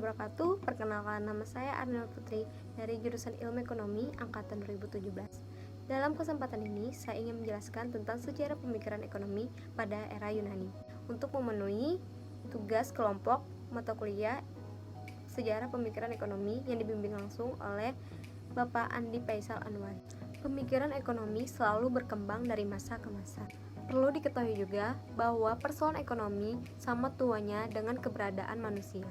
wabarakatuh. Perkenalkan, nama saya Arnel Putri dari jurusan Ilmu Ekonomi angkatan 2017. Dalam kesempatan ini, saya ingin menjelaskan tentang sejarah pemikiran ekonomi pada era Yunani untuk memenuhi tugas kelompok mata kuliah sejarah pemikiran ekonomi yang dibimbing langsung oleh Bapak Andi Faisal Anwar. Pemikiran ekonomi selalu berkembang dari masa ke masa. Perlu diketahui juga bahwa persoalan ekonomi sama tuanya dengan keberadaan manusia.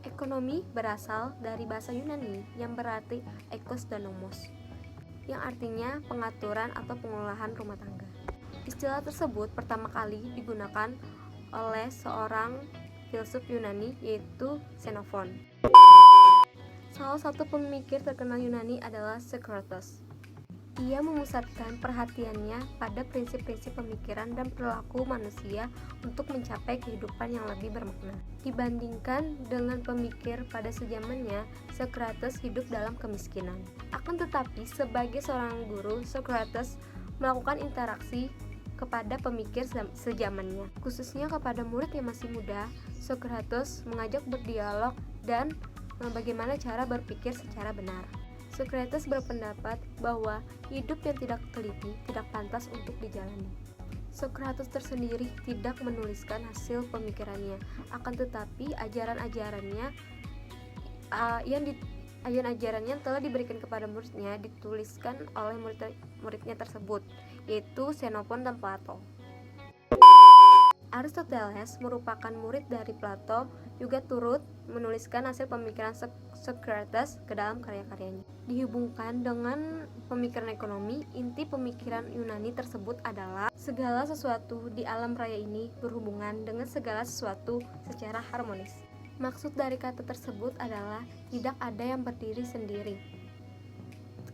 Ekonomi berasal dari bahasa Yunani yang berarti ekos dan nomos, yang artinya pengaturan atau pengelolaan rumah tangga. Istilah tersebut pertama kali digunakan oleh seorang filsuf Yunani, yaitu Xenophon. Salah satu pemikir terkenal Yunani adalah Socrates. Ia memusatkan perhatiannya pada prinsip-prinsip pemikiran dan perilaku manusia untuk mencapai kehidupan yang lebih bermakna. Dibandingkan dengan pemikir pada sezamannya, Socrates hidup dalam kemiskinan. Akan tetapi, sebagai seorang guru, Socrates melakukan interaksi kepada pemikir sezamannya, khususnya kepada murid yang masih muda. Socrates mengajak berdialog dan bagaimana cara berpikir secara benar. Socrates berpendapat bahwa hidup yang tidak teliti tidak pantas untuk dijalani. Socrates tersendiri tidak menuliskan hasil pemikirannya, akan tetapi ajaran-ajarannya yang telah diberikan kepada muridnya dituliskan oleh muridnya tersebut, yaitu Xenophon dan Plato. Aristoteles merupakan murid dari Plato, juga turut menuliskan hasil pemikiran Socrates ke dalam karya-karyanya. Dihubungkan dengan pemikiran ekonomi, inti pemikiran Yunani tersebut adalah segala sesuatu di alam raya ini berhubungan dengan segala sesuatu secara harmonis. Maksud dari kata tersebut adalah tidak ada yang berdiri sendiri.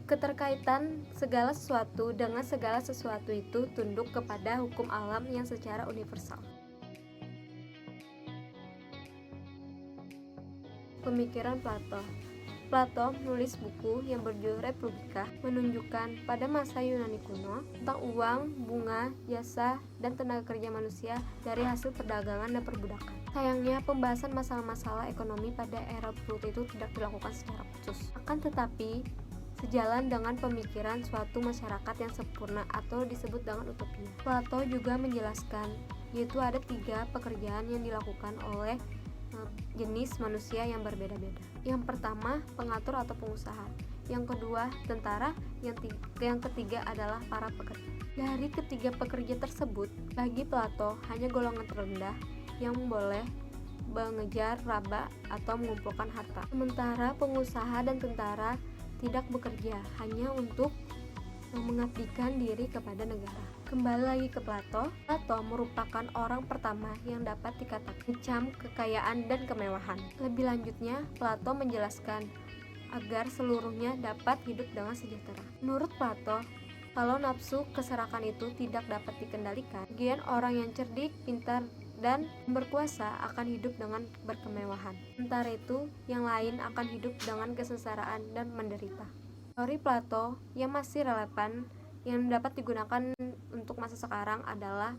Keterkaitan segala sesuatu dengan segala sesuatu itu tunduk kepada hukum alam yang secara universal. Pemikiran Plato. Plato menulis buku yang berjudul Republika, menunjukkan pada masa Yunani kuno tentang uang, bunga, jasa, dan tenaga kerja manusia dari hasil perdagangan dan perbudakan. Sayangnya, pembahasan masalah-masalah ekonomi pada era Plato itu tidak dilakukan secara khusus. Akan tetapi, sejalan dengan pemikiran suatu masyarakat yang sempurna atau disebut dengan utopia. Plato juga menjelaskan, yaitu ada 3 pekerjaan yang dilakukan oleh jenis manusia yang berbeda-beda. Yang pertama, pengatur atau pengusaha. Yang kedua, tentara. Yang ketiga adalah para pekerja. Dari ketiga pekerja tersebut, bagi Plato hanya golongan terendah yang boleh mengejar raba atau mengumpulkan harta. Sementara pengusaha dan tentara tidak bekerja, hanya untuk mengabdikan diri kepada negara. Kembali lagi ke Plato. Plato merupakan orang pertama yang dapat dikatakan mengecam kekayaan dan kemewahan. Lebih lanjutnya, Plato menjelaskan agar seluruhnya dapat hidup dengan sejahtera. Menurut Plato, kalau nafsu keserakan itu tidak dapat dikendalikan, bagian orang yang cerdik, pintar, dan berkuasa akan hidup dengan berkemewahan. Sementara itu, yang lain akan hidup dengan kesengsaraan dan menderita. Teori Plato yang masih relevan yang dapat digunakan untuk masa sekarang adalah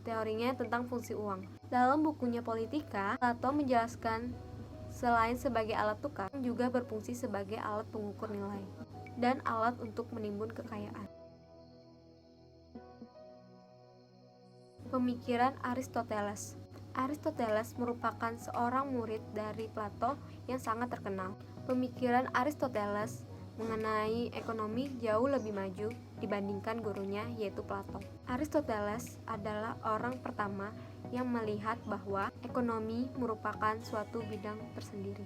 teorinya tentang fungsi uang. Dalam bukunya Politika, Plato menjelaskan selain sebagai alat tukar, juga berfungsi sebagai alat pengukur nilai dan alat untuk menimbun kekayaan. Pemikiran Aristoteles. Aristoteles merupakan seorang murid dari Plato yang sangat terkenal. Pemikiran Aristoteles mengenai ekonomi jauh lebih maju dibandingkan gurunya, yaitu Plato. Aristoteles adalah orang pertama yang melihat bahwa ekonomi merupakan suatu bidang tersendiri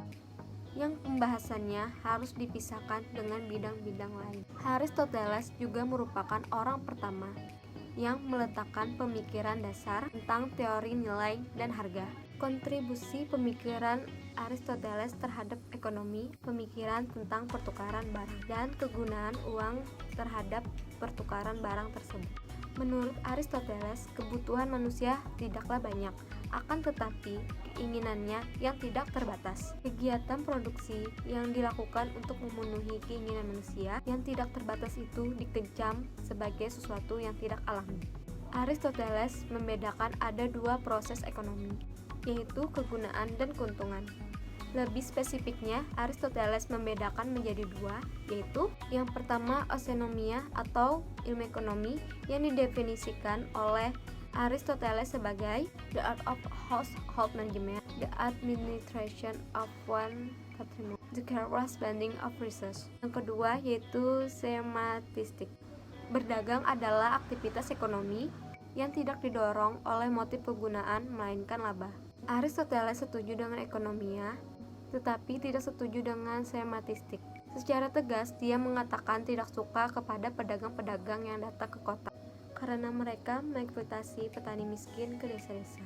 yang pembahasannya harus dipisahkan dengan bidang-bidang lain. Aristoteles juga merupakan orang pertama yang meletakkan pemikiran dasar tentang teori nilai dan harga. Kontribusi pemikiran Aristoteles terhadap ekonomi, pemikiran tentang pertukaran barang, dan kegunaan uang terhadap pertukaran barang tersebut. Menurut Aristoteles, kebutuhan manusia tidaklah banyak, akan tetapi keinginannya yang tidak terbatas. Kegiatan produksi yang dilakukan untuk memenuhi keinginan manusia yang tidak terbatas itu dikecam sebagai sesuatu yang tidak alami. Aristoteles membedakan ada 2 proses ekonomi, yaitu kegunaan dan keuntungan. Lebih spesifiknya, Aristoteles membedakan menjadi dua, yaitu yang pertama oikonomia atau ilmu ekonomi yang didefinisikan oleh Aristoteles sebagai the art of household management, the administration of one patrimony, the careful spending of resources. Yang kedua yaitu schematistik. Berdagang adalah aktivitas ekonomi yang tidak didorong oleh motif penggunaan melainkan laba. Aristoteles setuju dengan ekonomia, tetapi tidak setuju dengan schematistik. Secara tegas, dia mengatakan tidak suka kepada pedagang-pedagang yang datang ke kota karena mereka mengeksploitasi petani miskin ke desa-desa.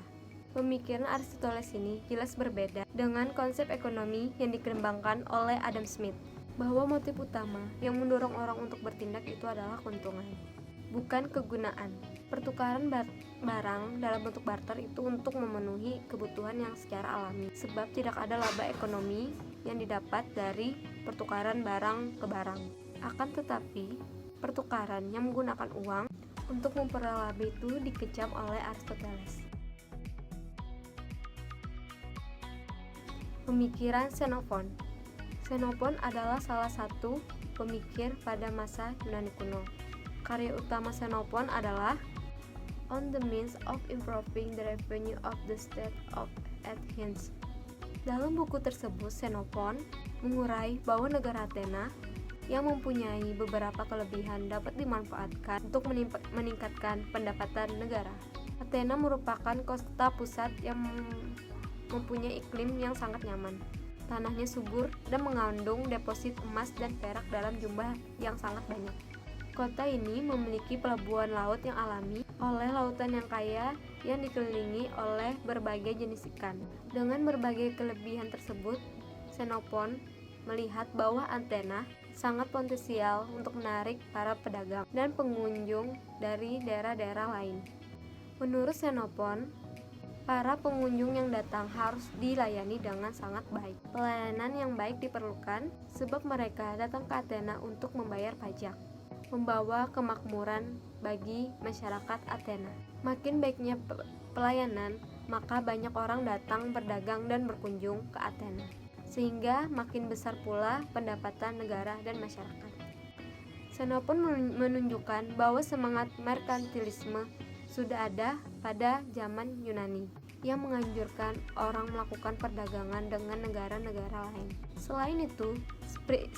Pemikiran Aristoteles ini jelas berbeda dengan konsep ekonomi yang dikembangkan oleh Adam Smith, bahwa motif utama yang mendorong orang untuk bertindak itu adalah keuntungan, bukan kegunaan. Pertukaran barang dalam bentuk barter itu untuk memenuhi kebutuhan yang secara alami, sebab tidak ada laba ekonomi yang didapat dari pertukaran barang ke barang. Akan tetapi, pertukaran yang menggunakan uang untuk memperoleh laba itu dikecam oleh Aristoteles. Pemikiran Xenophon. Xenophon adalah salah satu pemikir pada masa Yunani kuno. Karya utama Xenophon adalah On the Means of Improving the Revenue of the State of Athens. Dalam buku tersebut, Xenophon mengurai bahwa negara Athena yang mempunyai beberapa kelebihan dapat dimanfaatkan untuk meningkatkan pendapatan negara. Athena merupakan kota pusat yang mempunyai iklim yang sangat nyaman. Tanahnya subur dan mengandung deposit emas dan perak dalam jumlah yang sangat banyak. Kota ini memiliki pelabuhan laut yang alami oleh lautan yang kaya yang dikelilingi oleh berbagai jenis ikan. Dengan berbagai kelebihan tersebut, Xenophon melihat bahwa Athena sangat potensial untuk menarik para pedagang dan pengunjung dari daerah-daerah lain. Menurut Xenophon, para pengunjung yang datang harus dilayani dengan sangat baik. Pelayanan yang baik diperlukan sebab mereka datang ke Athena untuk membayar pajak, membawa kemakmuran bagi masyarakat Athena. Makin baiknya pelayanan, maka banyak orang datang berdagang dan berkunjung ke Athena, sehingga makin besar pula pendapatan negara dan masyarakat. Xenophon menunjukkan bahwa semangat merkantilisme sudah ada pada zaman Yunani yang menganjurkan orang melakukan perdagangan dengan negara-negara lain. Selain itu,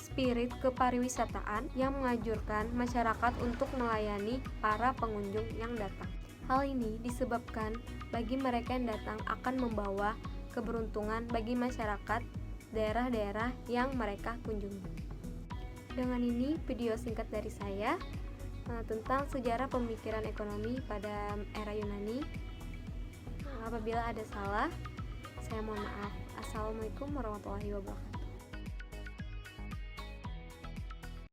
spirit kepariwisataan yang menganjurkan masyarakat untuk melayani para pengunjung yang datang. Hal ini disebabkan bagi mereka yang datang akan membawa keberuntungan bagi masyarakat daerah-daerah yang mereka kunjungi. Dengan ini, video singkat dari saya tentang sejarah pemikiran ekonomi pada era Yunani. Apabila ada salah, saya mohon maaf. Assalamualaikum warahmatullahi wabarakatuh.